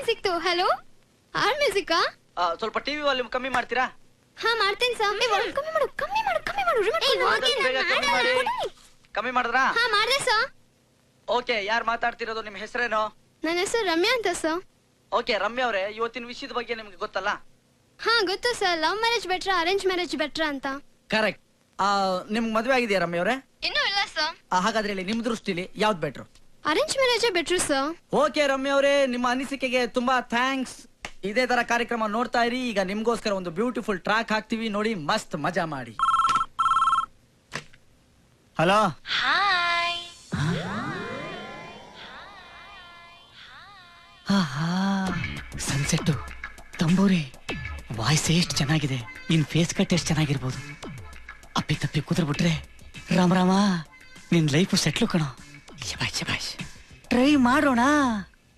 ಸಿಕ್ತು hello R ಮ್ಯೂಸಿಕಾ ಸ್ವಲ್ಪ TV volume ಕಮ್ಮಿ ಮಾಡ್ತೀರಾ ಹಾ ಮಾಡ್ತೀನಿ ಸರ್ ಕಮ್ಮಿ ಮಾಡು ಕಮ್ಮಿ ಮಾಡಿದ್ರಾ ಹಾ ಮಾಡ್ದೆ ಸರ್ ಓಕೆ ಯಾರು ಮಾತಾಡ್ತಿರೋದು ನಿಮ್ಮ ಹೆಸರೇನು ನನ್ನ ಹೆಸರು ರಮ್ಯಾ ಅಂತ ಸರ್ ಓಕೆ ರಮ್ಯಾ ಅವರೇ ಇವತ್ತಿನ ವಿಷಯದ ಬಗ್ಗೆ ನಿಮ್ಗೆ ಗೊತ್ತಲ್ಲ ಹಾ ಗೊತ್ತು ಸರ್ ಲವ್ ಮ್ಯಾರೇಜ್ ಬೆಟ್ರಾ ಅರೇಂಜ್ ಮ್ಯಾರೇಜ್ ಬೆಟ್ರಾ ಅಂತ ಕರೆಕ್ಟ್ ನಿಮ್ಗೆ ಮದುವೆ ಆಗಿದೆಯಾ ರಮ್ಯಾ ಅವರೇ ಇನ್ನೂ ಇಲ್ಲ ಸರ್ ಹಾಗಾದ್ರೆ ಹೇಳಿ ನಿಮ್ ದೃಷ್ಟಿಲಿ ಯಾವ್ದು better arrange marriage better sir okay Ramya ಅವರೇ ನಿಮ್ಮ ಅನಿಸಿಕೆಗೆ ತುಂಬಾ ಥ್ಯಾಂಕ್ಸ್ ಇದೇ ತರ ಕಾರ್ಯಕ್ರಮ ನೋಡ್ತಾ ಇರಿ ಈಗ ನಿಮ್ಗೋಸ್ಕರ ಒಂದು ಬ್ಯೂಟಿಫುಲ್ ಟ್ರ್ಯಾಕ್ ಹಾಕ್ತಿವಿ ನೋಡಿ ಮಸ್ತ್ ಮಜಾ ಮಾಡಿ ಹಲೋ ಹಾಯ್ ಸನ್ಸೆಟ್ ತಂಬೂರಿ ವಾಯ್ಸ್ ಎಷ್ಟು ಚೆನ್ನಾಗಿದೆ ನಿನ್ ಫೇಸ್ ಕಟ್ ಎಷ್ಟು ಚೆನ್ನಾಗಿರ್ಬೋದು ಅಪ್ಪಿ ತಪ್ಪಿ ಕೂತ್ಬಿಟ್ರೆ ರಾಮ ರಾಮ ನಿನ್ ಲೈಫ್ ಸೆಟ್ಲು ಕಣೋ ಶಬಾಷ್ ಶಬಾಷ್ ಟ್ರೈ ಮಾಡೋಣ